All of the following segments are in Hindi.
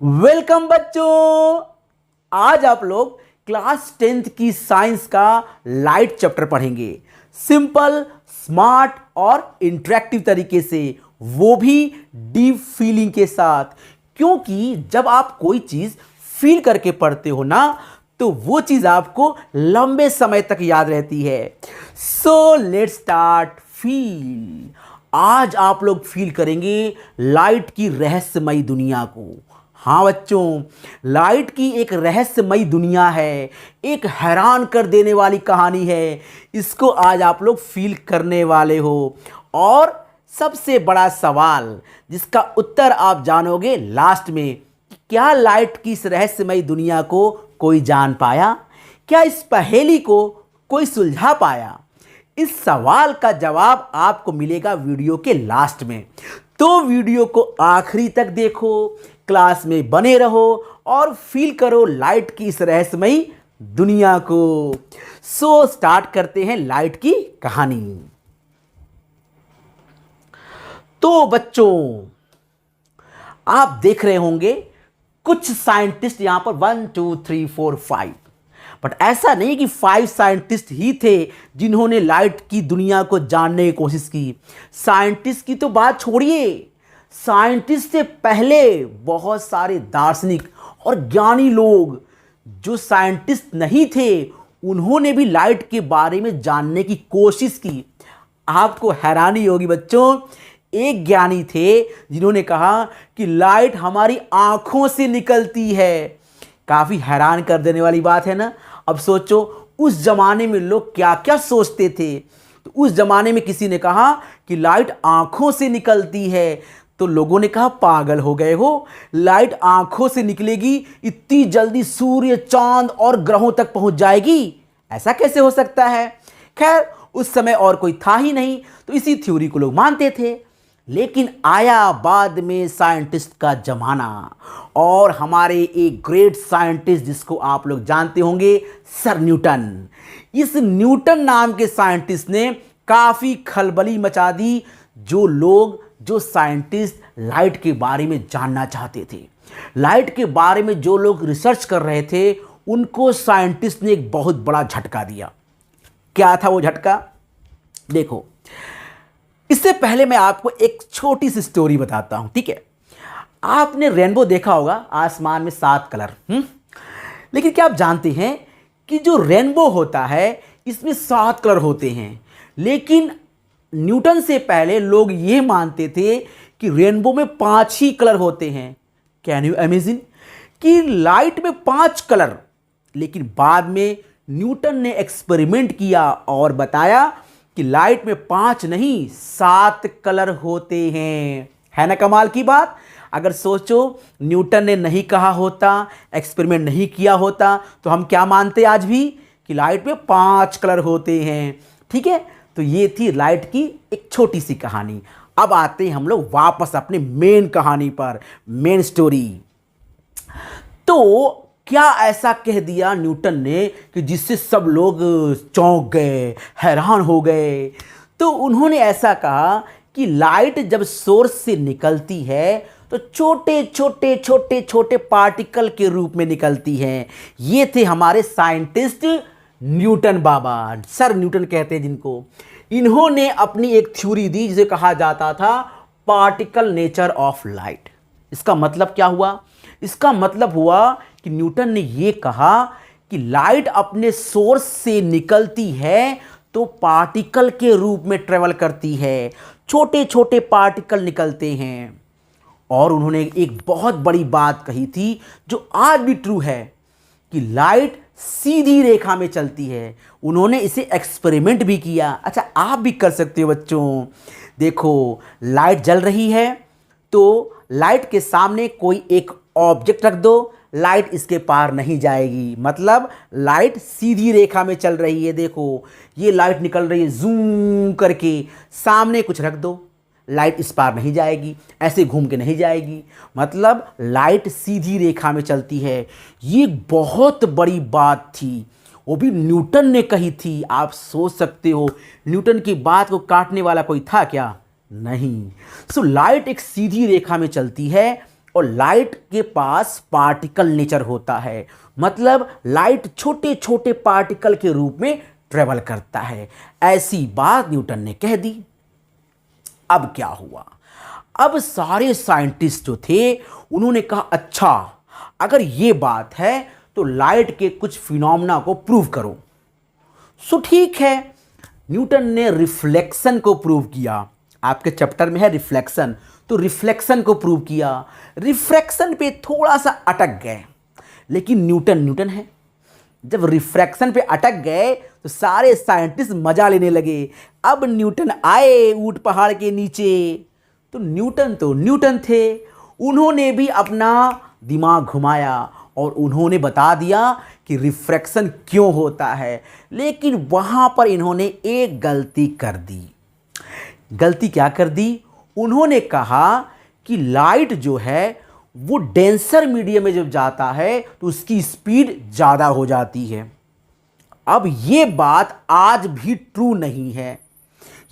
वेलकम बच्चों। आज आप लोग क्लास 10th की साइंस का लाइट चैप्टर पढ़ेंगे। सिंपल, स्मार्ट और इंटरेक्टिव तरीके से, वो भी डीप फीलिंग के साथ। क्योंकि जब आप कोई चीज फील करके पढ़ते हो ना, तो वो चीज आपको लंबे समय तक याद रहती है। So let's start. फील। आज आप लोग फील करेंगे लाइट की रहस्यमयी दुनिया को। हाँ बच्चों, लाइट की एक रहस्यमयी दुनिया है, एक हैरान कर देने वाली कहानी है। इसको आज आप लोग फील करने वाले हो। और सबसे बड़ा सवाल जिसका उत्तर आप जानोगे लास्ट में, कि क्या लाइट की इस रहस्यमयी दुनिया को कोई जान पाया? क्या इस पहेली को कोई सुलझा पाया? इस सवाल का जवाब आपको मिलेगा वीडियो के लास्ट में। तो वीडियो को आखिरी तक देखो, क्लास में बने रहो और फील करो लाइट की इस रहस्यमयी दुनिया को। सो स्टार्ट करते हैं लाइट की कहानी। तो बच्चों, आप देख रहे होंगे कुछ साइंटिस्ट यहां पर 1 2 3 4 5, बट ऐसा नहीं कि 5 साइंटिस्ट ही थे जिन्होंने लाइट की दुनिया को जानने की कोशिश की। साइंटिस्ट की तो बात छोड़िए, साइंटिस्ट से पहले बहुत सारे दार्शनिक और ज्ञानी लोग जो साइंटिस्ट नहीं थे, उन्होंने भी लाइट के बारे में जानने की कोशिश की। आपको हैरानी होगी बच्चों, एक ज्ञानी थे जिन्होंने कहा कि लाइट हमारी आंखों से निकलती है। काफी हैरान कर देने वाली बात है ना। अब सोचो उस जमाने में लोग क्या क्या सोचते थे। तो उस जमाने में किसी ने कहा कि लाइट आंखों से निकलती है, तो लोगों ने कहा पागल हो गए हो, लाइट आंखों से निकलेगी, इतनी जल्दी सूर्य, चांद और ग्रहों तक पहुंच जाएगी? ऐसा कैसे हो सकता है? खैर, उस समय और कोई था ही नहीं, तो इसी थ्योरी को लोग मानते थे। लेकिन आया बाद में साइंटिस्ट का जमाना, और हमारे एक ग्रेट साइंटिस्ट जिसको आप लोग जानते होंगे, सर न्यूटन। इस न्यूटन नाम के साइंटिस्ट ने काफी खलबली मचा दी। जो साइंटिस्ट लाइट के बारे में जानना चाहते थे, लाइट के बारे में जो लोग रिसर्च कर रहे थे, उनको साइंटिस्ट ने एक बहुत बड़ा झटका दिया। क्या था वो झटका? देखो, इससे पहले मैं आपको एक छोटी सी स्टोरी बताता हूं, ठीक है? आपने रेनबो देखा होगा, आसमान में 7 कलर। लेकिन क्या आप जानते हैं कि जो रेनबो होता है, इसमें 7 कलर होते हैं। लेकिन न्यूटन से पहले लोग ये मानते थे कि रेनबो में 5 ही कलर होते हैं। कैन यू इमेजिन कि लाइट में 5 कलर? लेकिन बाद में न्यूटन ने एक्सपेरिमेंट किया और बताया कि लाइट में 5 नहीं 7 कलर होते हैं। है ना कमाल की बात? अगर सोचो, न्यूटन ने नहीं कहा होता, एक्सपेरिमेंट नहीं किया होता, तो हम क्या मानते आज भी? कि लाइट में 5 कलर होते हैं। ठीक है, तो ये थी लाइट की एक छोटी सी कहानी। अब आते हैं हम लोग वापस अपने मेन कहानी पर, मेन स्टोरी। तो क्या ऐसा कह दिया न्यूटन ने कि जिससे सब लोग चौंक गए, हैरान हो गए? तो उन्होंने ऐसा कहा कि लाइट जब सोर्स से निकलती है तो छोटे छोटे छोटे छोटे पार्टिकल के रूप में निकलती है। ये थे हमारे साइंटिस्ट न्यूटन बाबा, सर न्यूटन कहते हैं जिनको। इन्होंने अपनी एक थ्योरी दी जिसे कहा जाता था पार्टिकल नेचर ऑफ लाइट। इसका मतलब क्या हुआ? इसका मतलब हुआ कि न्यूटन ने यह कहा कि लाइट अपने सोर्स से निकलती है तो पार्टिकल के रूप में ट्रेवल करती है, छोटे छोटे पार्टिकल निकलते हैं। और उन्होंने एक बहुत बड़ी बात कही थी जो आज भी ट्रू है, कि लाइट सीधी रेखा में चलती है। उन्होंने इसे एक्सपेरिमेंट भी किया। अच्छा, आप भी कर सकते हो बच्चों। देखो, लाइट जल रही है, तो लाइट के सामने कोई एक ऑब्जेक्ट रख दो, लाइट इसके पार नहीं जाएगी। मतलब लाइट सीधी रेखा में चल रही है। देखो, ये लाइट निकल रही है जूम करके, सामने कुछ रख दो, लाइट इस पार नहीं जाएगी, ऐसे घूम के नहीं जाएगी। मतलब लाइट सीधी रेखा में चलती है। ये बहुत बड़ी बात थी, वो भी न्यूटन ने कही थी। आप सोच सकते हो, न्यूटन की बात को काटने वाला कोई था क्या? नहीं। सो लाइट एक सीधी रेखा में चलती है और लाइट के पास पार्टिकल नेचर होता है, मतलब लाइट छोटे छोटे पार्टिकल के रूप में ट्रेवल करता है। ऐसी बात न्यूटन ने कह दी। अब क्या हुआ, अब सारे साइंटिस्ट जो थे उन्होंने कहा अच्छा अगर ये बात है तो लाइट के कुछ फिनोमेना को प्रूव करो। सो ठीक है, न्यूटन ने रिफ्लेक्शन को प्रूव किया। आपके चैप्टर में है रिफ्लेक्शन, तो रिफ्लेक्शन को प्रूव किया। रिफ्रैक्शन पे थोड़ा सा अटक गए, लेकिन न्यूटन न्यूटन है। जब रिफ्रैक्शन पे अटक गए तो सारे साइंटिस्ट मजा लेने लगे। अब न्यूटन आए ऊंट पहाड़ के नीचे, तो न्यूटन थे। उन्होंने भी अपना दिमाग घुमाया और उन्होंने बता दिया कि रिफ्रैक्शन क्यों होता है। लेकिन वहाँ पर इन्होंने एक गलती कर दी। गलती क्या कर दी? उन्होंने कहा कि लाइट जो है वो डेंसर मीडियम में जब जाता है तो उसकी स्पीड ज़्यादा हो जाती है। अब ये बात आज भी ट्रू नहीं है।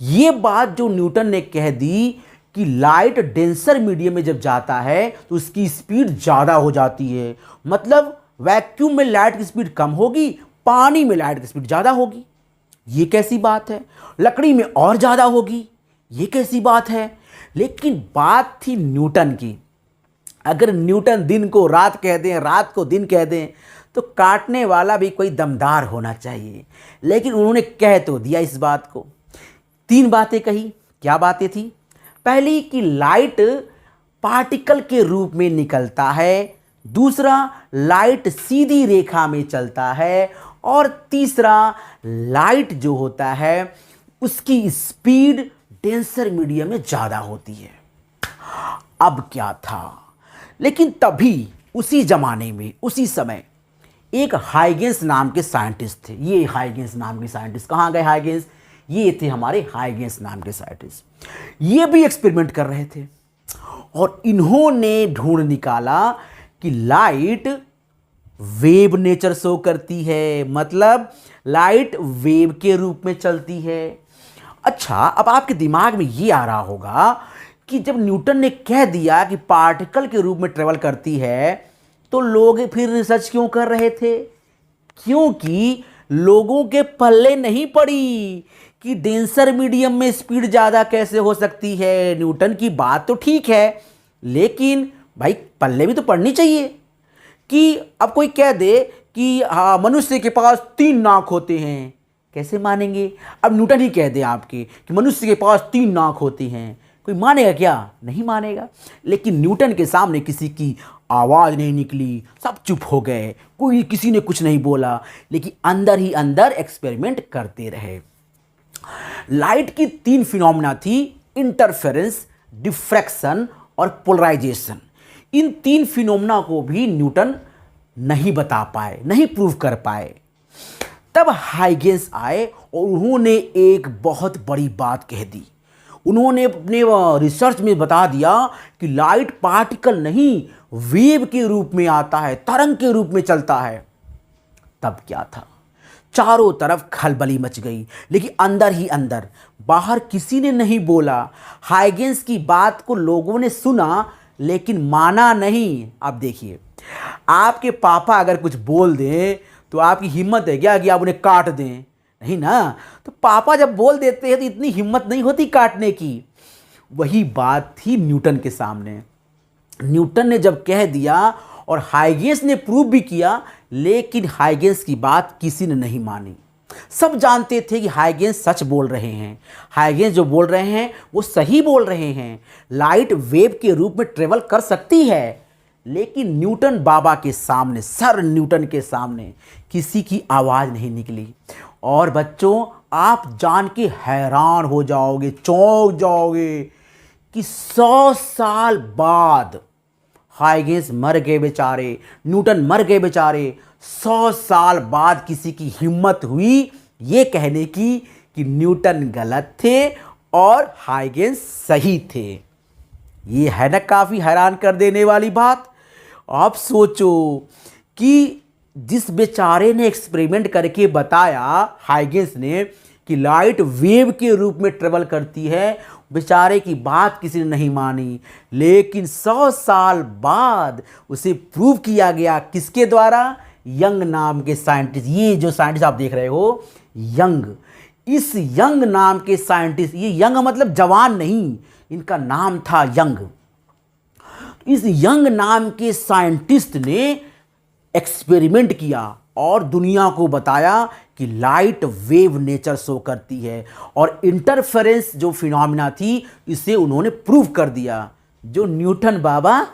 ये बात जो न्यूटन ने कह दी कि लाइट डेंसर मीडियम में जब जाता है तो उसकी स्पीड ज़्यादा हो जाती है, मतलब वैक्यूम में लाइट की स्पीड कम होगी, पानी में लाइट की स्पीड ज़्यादा होगी। ये कैसी बात है? लकड़ी में और ज़्यादा होगी, ये कैसी बात है? लेकिन बात थी न्यूटन की। अगर न्यूटन दिन को रात कह दें, रात को दिन कह दें, तो काटने वाला भी कोई दमदार होना चाहिए। लेकिन उन्होंने कह तो दिया इस बात को। 3 बातें कही। क्या बातें थी? पहली कि लाइट पार्टिकल के रूप में निकलता है, दूसरा लाइट सीधी रेखा में चलता है, और तीसरा लाइट जो होता है उसकी स्पीड डेंसर मीडियम में ज़्यादा होती है। अब क्या था? लेकिन तभी उसी जमाने में, उसी समय एक हाइगेंस नाम के साइंटिस्ट थे। ये हाइगेंस नाम के साइंटिस्ट कहाँ गए? हाइगेंस, ये थे हमारे हाइगेंस नाम के साइंटिस्ट। ये भी एक्सपेरिमेंट कर रहे थे और इन्होंने ढूंढ निकाला कि लाइट वेव नेचर शो करती है, मतलब लाइट वेव के रूप में चलती है। अच्छा, अब आपके दिमाग में ये आ रहा होगा कि जब न्यूटन ने कह दिया कि पार्टिकल के रूप में ट्रेवल करती है तो लोग फिर रिसर्च क्यों कर रहे थे? क्योंकि लोगों के पल्ले नहीं पड़ी कि डेंसर मीडियम में स्पीड ज़्यादा कैसे हो सकती है। न्यूटन की बात तो ठीक है, लेकिन भाई पल्ले भी तो पड़नी चाहिए। कि अब कोई कह दे कि हाँ मनुष्य के पास 3 नाक होते हैं, कैसे मानेंगे? अब न्यूटन ही कह दे आपके कि मनुष्य के पास 3 नाक होती हैं, कोई मानेगा क्या? नहीं मानेगा। लेकिन न्यूटन के सामने किसी की आवाज़ नहीं निकली, सब चुप हो गए, कोई किसी ने कुछ नहीं बोला, लेकिन अंदर ही अंदर एक्सपेरिमेंट करते रहे। लाइट की 3 फिनोमेना थी, इंटरफेरेंस, डिफ्रैक्शन और पोलराइजेशन। इन 3 फिनोमेना को भी न्यूटन नहीं बता पाए, नहीं प्रूव कर पाए। तब हाइगेंस आए और उन्होंने एक बहुत बड़ी बात कह दी। उन्होंने अपने रिसर्च में बता दिया कि लाइट पार्टिकल नहीं, वेव के रूप में आता है, तरंग के रूप में चलता है। तब क्या था? चारों तरफ खलबली मच गई, लेकिन अंदर ही अंदर, बाहर किसी ने नहीं बोला। हाइगेंस की बात को लोगों ने सुना लेकिन माना नहीं। अब देखिए, आपके पापा अगर कुछ बोल दें तो आपकी हिम्मत है क्या कि आप उन्हें काट दें? नहीं ना। तो पापा जब बोल देते हैं तो इतनी हिम्मत नहीं होती काटने की। वही बात थी न्यूटन के सामने। न्यूटन ने जब कह दिया और हाइगेंस ने प्रूव भी किया, लेकिन हाइगेंस की बात किसी ने नहीं मानी। सब जानते थे कि हाइगेंस सच बोल रहे हैं, हाइगेंस जो बोल रहे हैं वो सही बोल रहे हैं, लाइट वेव के रूप में ट्रेवल कर सकती है। लेकिन न्यूटन बाबा के सामने, सर न्यूटन के सामने किसी की आवाज़ नहीं निकली। और बच्चों, आप जान के हैरान हो जाओगे, चौंक जाओगे कि 100 साल बाद हाइगेंस मर गए बेचारे, न्यूटन मर गए बेचारे। 100 साल बाद किसी की हिम्मत हुई ये कहने की कि न्यूटन गलत थे और हाइगेंस सही थे। ये है ना काफ़ी हैरान कर देने वाली बात। आप सोचो कि जिस बेचारे ने एक्सपेरिमेंट करके बताया, हाइगेंस ने, कि लाइट वेव के रूप में ट्रेवल करती है, बेचारे की बात किसी ने नहीं मानी, लेकिन 100 साल बाद उसे प्रूव किया गया। किसके द्वारा? यंग नाम के साइंटिस्ट। ये जो साइंटिस्ट आप देख रहे हो, यंग, इस यंग नाम के साइंटिस्ट, ये यंग मतलब जवान नहीं, इनका नाम था यंग। इस यंग नाम के साइंटिस्ट ने एक्सपेरिमेंट किया और दुनिया को बताया कि लाइट वेव नेचर शो करती है, और इंटरफेरेंस जो फिनोमिना थी इसे उन्होंने प्रूव कर दिया, जो न्यूटन बाबा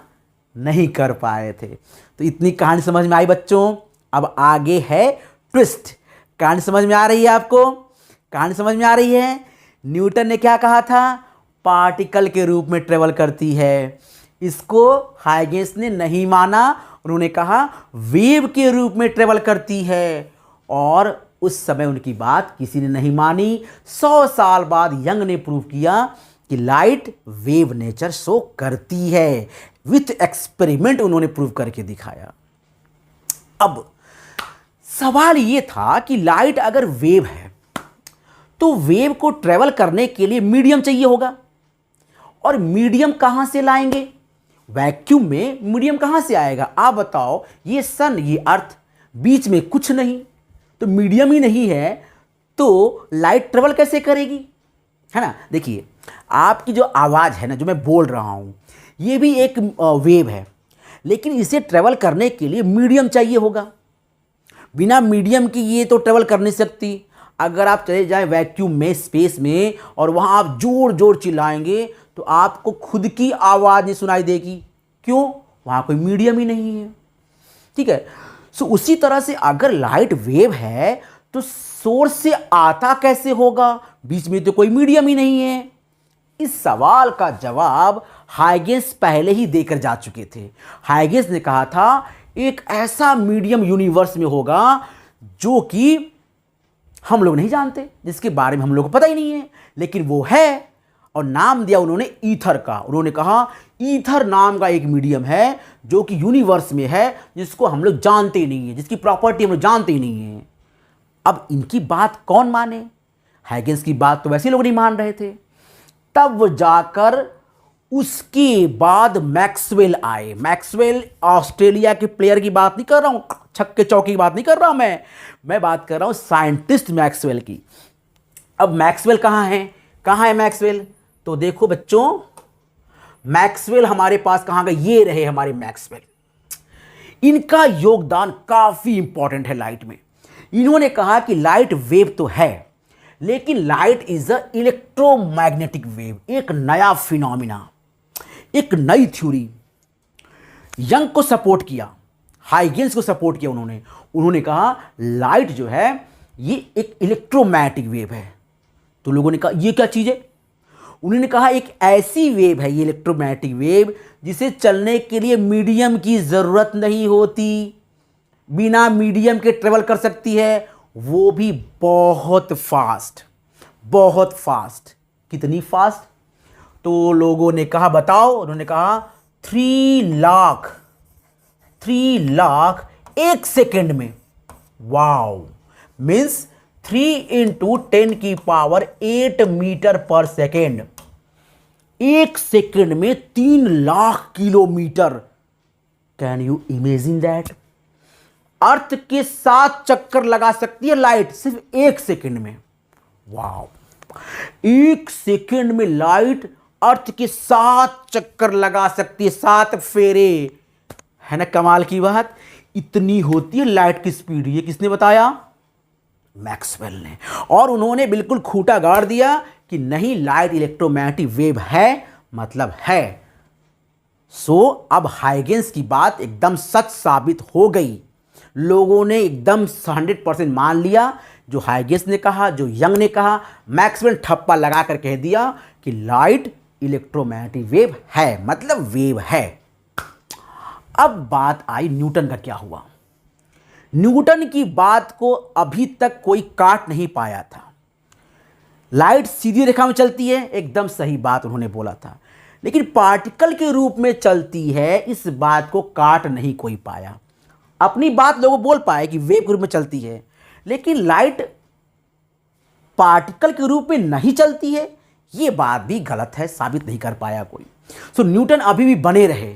नहीं कर पाए थे। तो इतनी कहानी समझ में आई बच्चों। अब आगे है ट्विस्ट। कहानी समझ में आ रही है आपको? कहानी समझ में आ रही है? न्यूटन ने क्या कहा था? पार्टिकल के रूप में ट्रेवल करती है। इसको हाइगेंस ने नहीं माना, उन्होंने कहा वेव के रूप में ट्रेवल करती है, और उस समय उनकी बात किसी ने नहीं मानी। 100 साल बाद यंग ने प्रूव किया कि लाइट वेव नेचर शो करती है। विथ एक्सपेरिमेंट उन्होंने प्रूव करके दिखाया। अब सवाल यह था कि लाइट अगर वेव है तो वेव को ट्रेवल करने के लिए मीडियम चाहिए होगा, और मीडियम कहां से लाएंगे? वैक्यूम में मीडियम कहां से आएगा? आप बताओ, ये सन, ये अर्थ, बीच में कुछ नहीं, तो मीडियम ही नहीं है, तो लाइट ट्रेवल कैसे करेगी? है ना। देखिए, आपकी जो आवाज़ है ना, जो मैं बोल रहा हूं, ये भी एक वेव है, लेकिन इसे ट्रेवल करने के लिए मीडियम चाहिए होगा। बिना मीडियम की ये तो ट्रेवल कर नहीं सकती। अगर आप चले जाएं वैक्यूम में, स्पेस में, और वहाँ आप जोर जोर चिल्लाएंगे तो आपको खुद की आवाज़ नहीं सुनाई देगी। क्यों? वहाँ कोई मीडियम ही नहीं है। ठीक है। सो उसी तरह से अगर लाइट वेव है तो सोर्स से आता कैसे होगा? बीच में तो कोई मीडियम ही नहीं है। इस सवाल का जवाब हाइगेंस पहले ही देकर जा चुके थे। हाइगेंस ने कहा था एक ऐसा मीडियम यूनिवर्स में होगा जो कि हम लोग नहीं जानते, जिसके बारे में हम लोग को पता ही नहीं है, लेकिन वो है, और नाम दिया उन्होंने ईथर का। उन्होंने कहा ईथर नाम का एक मीडियम है जो कि यूनिवर्स में है, जिसको हम लोग जानते ही नहीं है, जिसकी प्रॉपर्टी हम लोग जानते ही नहीं है। अब इनकी बात कौन माने? हाइगेंस की बात तो वैसे लोग नहीं मान रहे थे। तब वो जाकर उसके बाद मैक्सवेल आए। मैक्सवेल ऑस्ट्रेलिया के प्लेयर की बात नहीं कर रहा हूं, छक्के चौके की बात नहीं कर रहा हूं, मैं बात कर रहा हूं साइंटिस्ट मैक्सवेल की। अब मैक्सवेल कहां है मैक्सवेल? तो देखो बच्चों, मैक्सवेल हमारे पास कहां गए? ये रहे हमारे मैक्सवेल। इनका योगदान काफी इंपॉर्टेंट है लाइट में। इन्होंने कहा कि लाइट वेव तो है, लेकिन light is a electromagnetic wave, एक नया फिनोमिना, एक नई थ्योरी। यंग को सपोर्ट किया, हाइगेंस को सपोर्ट किया उन्होंने कहा लाइट जो है ये एक इलेक्ट्रोमैग्नेटिक वेव है। तो लोगों ने कहा ये क्या चीज़ है? उन्होंने कहा एक ऐसी वेव है ये इलेक्ट्रोमैग्नेटिक वेव जिसे चलने के लिए मीडियम की ज़रूरत नहीं होती, बिना मीडियम के ट्रेवल कर सकती है, वो भी बहुत फास्ट, बहुत फास्ट। कितनी फास्ट? तो लोगों ने कहा बताओ। उन्होंने कहा 3 लाख 1 सेकेंड में। Wow, means 3 × 10⁸ metre per second. 1 second में 3 lakh kilometre. Can you imagine that? Earth के 7 चक्कर लगा सकती है लाइट सिर्फ 1 सेकेंड में। वाओ, 1 सेकेंड में लाइट अर्थ के 7 चक्कर लगा सकती है, 7 फेरे। है ना कमाल की बात? इतनी होती है लाइट की स्पीड। ये किसने बताया? मैक्सवेल ने। और उन्होंने बिल्कुल खूंटा गाड़ दिया कि नहीं, लाइट इलेक्ट्रोमैग्नेटिक वेव है, मतलब है। सो अब हाइगेंस की बात एकदम सच साबित हो गई। लोगों ने एकदम 100% मान लिया जो हाइगेंस ने कहा, जो यंग ने कहा। मैक्सवेल ठप्पा लगाकर कह दिया कि लाइट इलेक्ट्रोमैग्नेटिक वेव है, मतलब वेव है। अब बात आई न्यूटन का क्या हुआ। न्यूटन की बात को अभी तक कोई काट नहीं पाया था। लाइट सीधी रेखा में चलती है, एकदम सही बात उन्होंने बोला था, लेकिन पार्टिकल के रूप में चलती है, इस बात को काट नहीं कोई पाया। अपनी बात लोगों बोल पाए कि वेव के रूप में चलती है, लेकिन लाइट पार्टिकल के रूप में नहीं चलती है, ये बात भी गलत है, साबित नहीं कर पाया कोई। सो न्यूटन अभी भी बने रहे।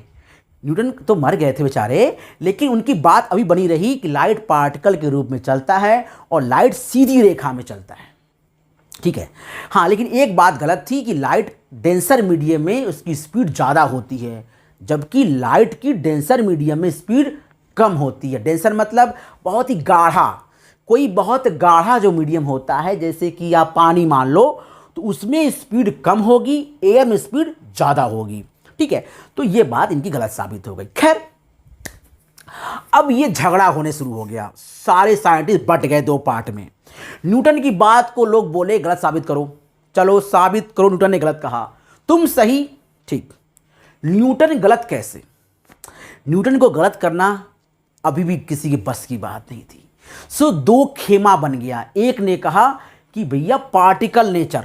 न्यूटन तो मर गए थे बेचारे, लेकिन उनकी बात अभी बनी रही कि लाइट पार्टिकल के रूप में चलता है और लाइट सीधी रेखा में चलता है। ठीक है, हाँ, लेकिन एक बात गलत थी कि लाइट डेंसर मीडियम में उसकी स्पीड ज़्यादा होती है, जबकि लाइट की डेंसर मीडियम में स्पीड कम होती है। डेंसर मतलब बहुत ही गाढ़ा, कोई बहुत गाढ़ा जो मीडियम होता है, जैसे कि आप पानी मान लो, तो उसमें स्पीड कम होगी, एयर में स्पीड ज़्यादा होगी। ठीक है, तो ये बात इनकी गलत साबित हो गई। खैर, अब ये झगड़ा होने शुरू हो गया, सारे साइंटिस्ट बट गए दो पार्ट में। न्यूटन की बात को लोग बोले गलत साबित करो, चलो साबित करो, न्यूटन ने गलत कहा, तुम सही। ठीक, न्यूटन गलत कैसे? न्यूटन को गलत करना अभी भी किसी के बस की बात नहीं थी। सो दो खेमा बन गया, एक ने कहा कि भैया पार्टिकल नेचर,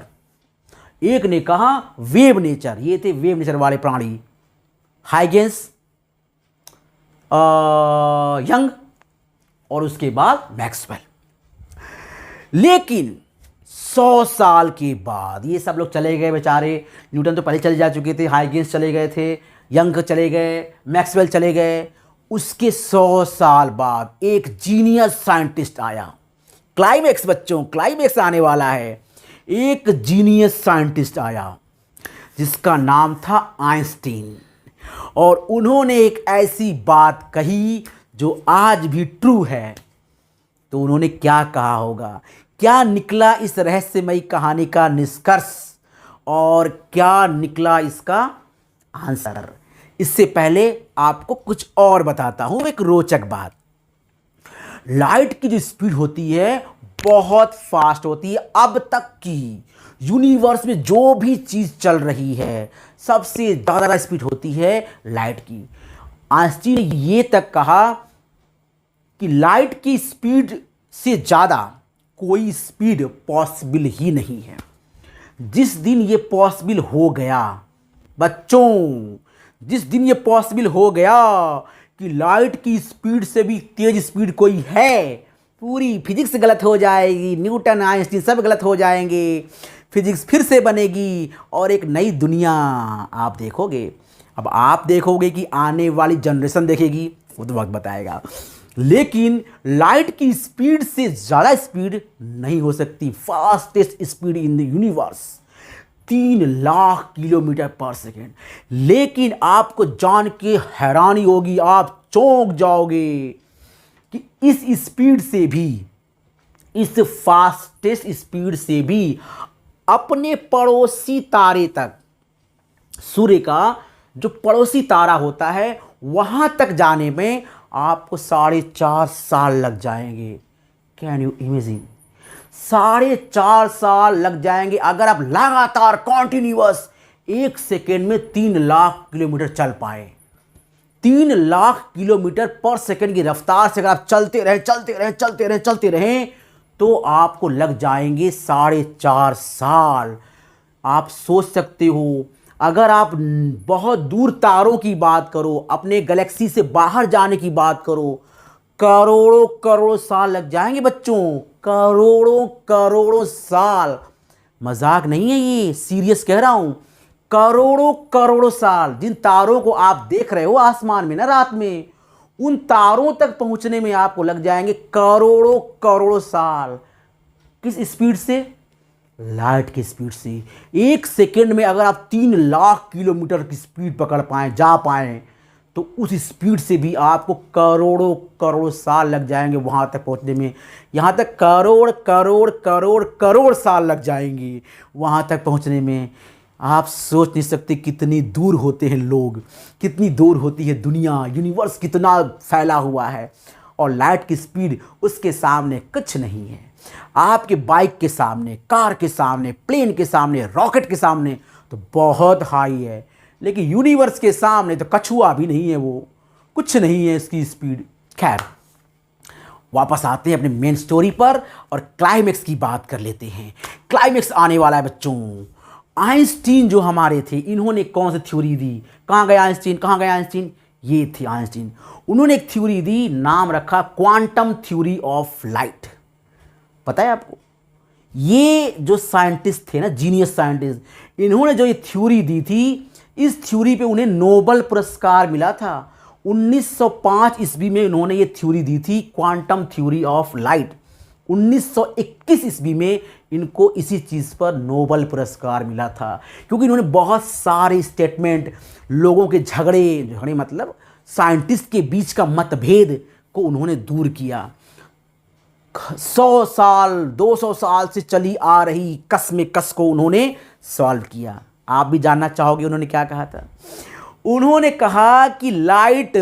एक ने कहा वेव नेचर। ये थे वेव नेचर वाले प्राणी, हाइगेंस, यंग और उसके बाद मैक्सवेल। लेकिन 100 साल के बाद ये सब लोग चले गए बेचारे। न्यूटन तो पहले चले जा चुके थे, हाइगेंस चले गए थे, यंग चले गए, मैक्सवेल चले गए। उसके 100 साल बाद एक जीनियस साइंटिस्ट आया। क्लाइमेक्स बच्चों, क्लाइमेक्स आने वाला है। एक जीनियस साइंटिस्ट आया जिसका नाम था आइंस्टीन, और उन्होंने एक ऐसी बात कही जो आज भी ट्रू है। तो उन्होंने क्या कहा होगा, क्या निकला इस रहस्यमयी कहानी का निष्कर्ष, और क्या निकला इसका आंसर? इससे पहले आपको कुछ और बताता हूं, एक रोचक बात। लाइट की जो स्पीड होती है बहुत फास्ट होती है। अब तक की यूनिवर्स में जो भी चीज चल रही है, सबसे ज्यादा स्पीड होती है लाइट की। आइंस्टीन ने ये तक कहा कि लाइट की स्पीड से ज्यादा कोई स्पीड पॉसिबल ही नहीं है। जिस दिन ये पॉसिबल हो गया बच्चों, जिस दिन ये पॉसिबल हो गया कि लाइट की स्पीड से भी तेज स्पीड कोई है, पूरी फिजिक्स गलत हो जाएगी, न्यूटन आइंस्टीन सब गलत हो जाएंगे, फिजिक्स फिर से बनेगी और एक नई दुनिया आप देखोगे। अब आप देखोगे कि आने वाली जनरेशन देखेगी, वो तो वक्त बताएगा। लेकिन लाइट की स्पीड से ज़्यादा स्पीड नहीं हो सकती। Fastest speed in the universe 3 lakh kilometre पर सेकेंड। लेकिन आपको जान के हैरानी होगी, आप चौंक जाओगे कि इस स्पीड से भी, इस फास्टेस्ट स्पीड से भी अपने पड़ोसी तारे तक, सूर्य का जो पड़ोसी तारा होता है वहां तक जाने में आपको 4.5 साल लग जाएंगे। Can you imagine? 4.5 साल लग जाएंगे अगर आप लगातार कॉन्टिन्यूअस 1 सेकेंड में 3 लाख किलोमीटर चल पाए। 3 लाख किलोमीटर पर सेकेंड की रफ्तार से अगर आप चलते रहें तो आपको लग जाएंगे 4.5 साल। आप सोच सकते हो, अगर आप बहुत दूर तारों की बात करो, अपने गैलेक्सी से बाहर जाने की बात करो, करोड़ों करोड़ों साल लग जाएंगे बच्चों, करोड़ों करोड़ों साल। मजाक नहीं है ये, सीरियस कह रहा हूं। करोड़ों करोड़ों साल, जिन तारों को आप देख रहे हो आसमान में ना रात में, उन तारों तक पहुंचने में आपको लग जाएंगे करोड़ों करोड़ों साल। किस स्पीड से? लाइट की स्पीड से। 1 सेकेंड में अगर आप 3 लाख किलोमीटर की स्पीड पकड़ पाएं, जा पाएं, तो उस स्पीड से भी आपको करोड़ों करोड़ साल लग जाएंगे वहां तक पहुंचने में। यहां तक करोड़ करोड़ करोड़ करोड़ साल लग जाएंगे वहां तक पहुंचने में। आप सोच नहीं सकते कितनी दूर होते हैं लोग, कितनी दूर होती है दुनिया, यूनिवर्स कितना फैला हुआ है, और लाइट की स्पीड उसके सामने कुछ नहीं है। आपके बाइक के सामने, कार के सामने, प्लेन के सामने, रॉकेट के सामने तो बहुत हाई है, लेकिन यूनिवर्स के सामने तो कछुआ भी नहीं है, वो कुछ नहीं है इसकी स्पीड। खैर, वापस आते हैं अपने मेन स्टोरी पर और क्लाइमेक्स की बात कर लेते हैं। क्लाइमेक्स आने वाला है बच्चों। आइंस्टीन जो हमारे थे, इन्होंने कौन सी थ्योरी दी? कहाँ गए आइंस्टीन, कहाँ गए आइंस्टीन? ये थे आइंस्टीन। उन्होंने एक थ्योरी दी, नाम रखा क्वांटम थ्योरी ऑफ लाइट। पता है आपको ये जो साइंटिस्ट थे ना, जीनियस साइंटिस्ट, इन्होंने जो ये थ्योरी दी थी, इस थ्योरी पे उन्हें नोबेल पुरस्कार मिला था। 1905 ईस्वी में इन्होंने ये थ्योरी दी थी, क्वांटम थ्योरी ऑफ लाइट। 1921 ईस्वी में इनको इसी चीज़ पर नोबेल पुरस्कार मिला था, क्योंकि इन्होंने बहुत सारे स्टेटमेंट, लोगों के झगड़े मतलब साइंटिस्ट के बीच का मतभेद को उन्होंने दूर किया। 100 साल 200 साल से चली आ रही कस में कस को उन्होंने सॉल्व किया। आप भी जानना चाहोगे उन्होंने क्या कहा था? उन्होंने कहा कि लाइट,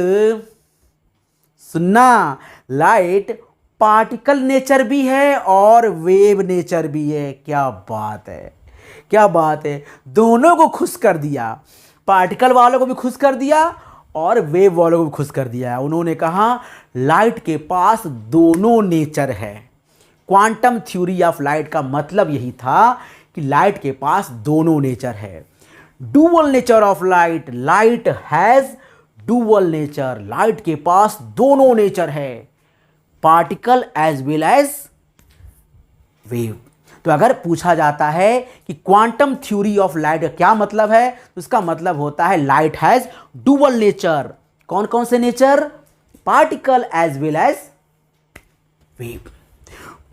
सुनना, लाइट पार्टिकल नेचर भी है और वेव नेचर भी है। क्या बात है, क्या बात है। दोनों को खुश कर दिया, पार्टिकल वालों को भी खुश कर दिया और वेव वालों को भी खुश कर दिया। उन्होंने कहा लाइट के पास दोनों नेचर है। क्वांटम थ्योरी ऑफ लाइट का मतलब यही था कि लाइट के पास दोनों नेचर है। Dual nature of light, light has dual nature, लाइट के पास दोनों नेचर है, particle as well as wave. तो अगर पूछा जाता है कि क्वांटम थ्योरी ऑफ लाइट का क्या मतलब है, तो इसका मतलब होता है लाइट हैज डुअल नेचर। कौन कौन से nature? Particle as well as wave.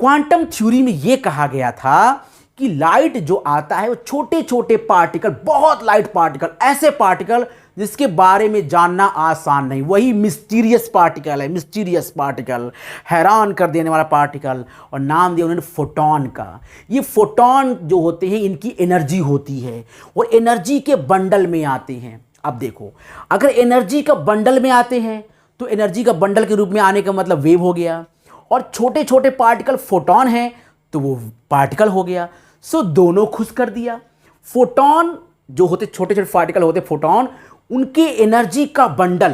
Quantum theory में यह कहा गया था कि लाइट जो आता है वो छोटे छोटे पार्टिकल, बहुत लाइट पार्टिकल, ऐसे पार्टिकल जिसके बारे में जानना आसान नहीं, वही मिस्टीरियस पार्टिकल है, मिस्टीरियस पार्टिकल, हैरान कर देने वाला पार्टिकल। और नाम दिया उन्होंने फोटॉन का। ये फोटॉन जो होते हैं, इनकी एनर्जी होती है और एनर्जी के बंडल में आते हैं। अब देखो, अगर एनर्जी का बंडल में आते हैं तो एनर्जी का बंडल के रूप में आने का मतलब वेव हो गया, और छोटे छोटे पार्टिकल फोटॉन हैं तो वो पार्टिकल हो गया। सो दोनों खुश कर दिया। फोटॉन जो होते, छोटे छोटे पार्टिकल होते फोटॉन, उनके एनर्जी का बंडल,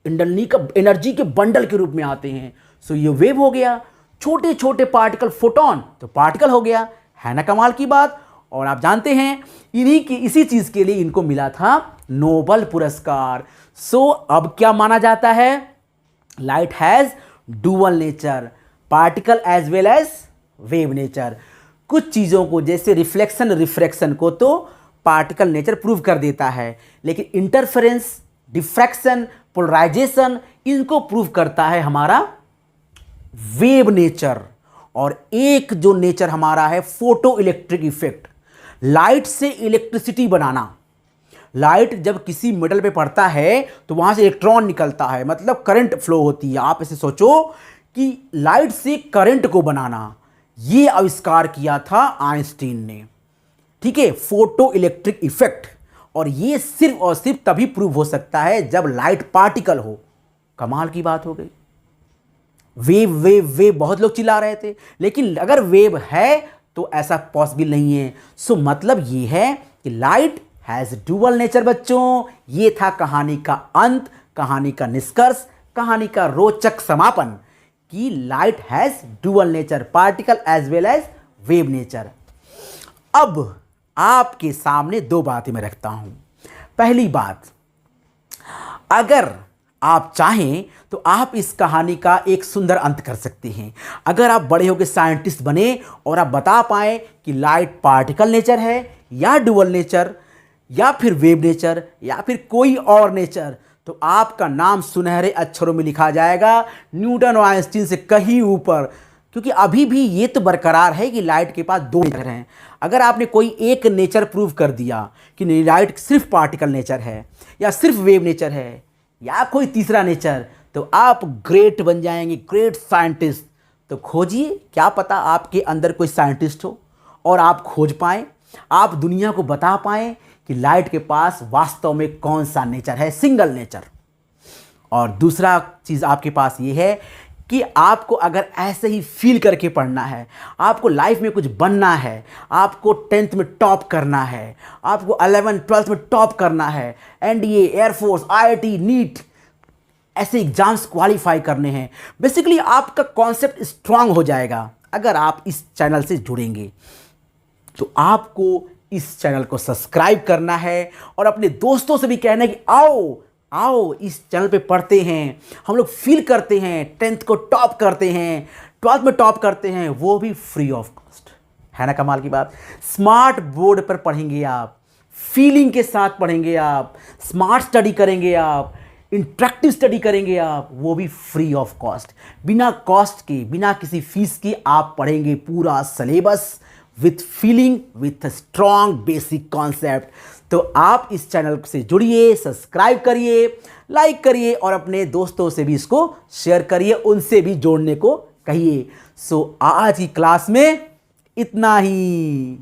एनर्जी के बंडल के रूप में आते हैं। सो ये वेव हो गया। छोटे छोटे पार्टिकल फोटॉन तो पार्टिकल हो गया, है ना कमाल की बात। और आप जानते हैं इसी चीज के लिए इनको मिला था नोबेल पुरस्कार। सो अब क्या माना जाता है? Light has dual nature, particle as well as wave nature. कुछ चीज़ों को, जैसे रिफ्लेक्शन रिफ्रैक्शन को तो पार्टिकल नेचर प्रूव कर देता है, लेकिन इंटरफेरेंस, डिफ्रैक्शन, पोलराइजेशन, इनको प्रूव करता है हमारा वेव नेचर। और एक जो नेचर हमारा है फोटो इलेक्ट्रिक इफेक्ट, लाइट से इलेक्ट्रिसिटी बनाना। लाइट जब किसी मेटल पे पड़ता है तो वहां से इलेक्ट्रॉन निकलता है, मतलब करंट फ्लो होती है। आप ऐसे सोचो कि लाइट से करंट को बनाना, ये आविष्कार किया था आइंस्टीन ने। ठीक है, फोटो इलेक्ट्रिक इफेक्ट। और ये सिर्फ और सिर्फ तभी प्रूव हो सकता है जब लाइट पार्टिकल हो। कमाल की बात हो गई। वेव वेव वेव बहुत लोग चिल्ला रहे थे, लेकिन अगर वेव है तो ऐसा पॉसिबल नहीं है। सो मतलब ये है कि लाइट हैज डुअल नेचर। बच्चों, ये था कहानी का अंत, कहानी का निष्कर्ष, कहानी का रोचक समापन कि light has dual nature, particle as well as wave nature. अब आपके सामने दो बातें मैं रखता हूं। पहली बात, अगर आप चाहें तो आप इस कहानी का एक सुंदर अंत कर सकते हैं। अगर आप बड़े होकर साइंटिस्ट बने और आप बता पाएं कि लाइट पार्टिकल नेचर है या डुअल नेचर या फिर वेव नेचर या फिर कोई और नेचर, तो आपका नाम सुनहरे अक्षरों में लिखा जाएगा न्यूटन और आइंस्टीन से कहीं ऊपर। क्योंकि अभी भी ये तो बरकरार है कि लाइट के पास दो नेचर हैं। अगर आपने कोई एक नेचर प्रूव कर दिया कि लाइट सिर्फ पार्टिकल नेचर है या सिर्फ वेव नेचर है या कोई तीसरा नेचर, तो आप ग्रेट बन जाएंगे, ग्रेट साइंटिस्ट। तो खोजिए, क्या पता आपके अंदर कोई साइंटिस्ट हो और आप खोज पाएं, आप दुनिया को बता पाएं कि लाइट के पास वास्तव में कौन सा नेचर है, सिंगल नेचर। और दूसरा चीज़ आपके पास ये है कि आपको अगर ऐसे ही फील करके पढ़ना है, आपको लाइफ में कुछ बनना है, आपको 10th में टॉप करना है, आपको 11th 12th में टॉप करना है, एनडीए, एयरफोर्स, आईआईटी, नीट, ऐसे एग्जाम्स क्वालिफाई करने हैं, बेसिकली आपका कॉन्सेप्ट स्ट्रांग हो जाएगा अगर आप इस चैनल से जुड़ेंगे। तो आपको इस चैनल को सब्सक्राइब करना है और अपने दोस्तों से भी कहना है कि आओ आओ इस चैनल पे पढ़ते हैं, हम लोग फील करते हैं, 10th को टॉप करते हैं, 12th में टॉप करते हैं, वो भी फ्री ऑफ कॉस्ट, है ना कमाल की बात। स्मार्ट बोर्ड पर पढ़ेंगे आप, फीलिंग के साथ पढ़ेंगे आप, स्मार्ट स्टडी करेंगे आप, इंटरेक्टिव स्टडी करेंगे आप, वो भी फ्री ऑफ कॉस्ट, बिना कॉस्ट के, बिना किसी फीस की आप पढ़ेंगे पूरा syllabus with feeling, with strong basic concept. तो आप इस चैनल से जुड़िए, सब्सक्राइब करिए, लाइक करिए और अपने दोस्तों से भी इसको शेयर करिए, उनसे भी जोड़ने को कहिए। सो आज की क्लास में इतना ही।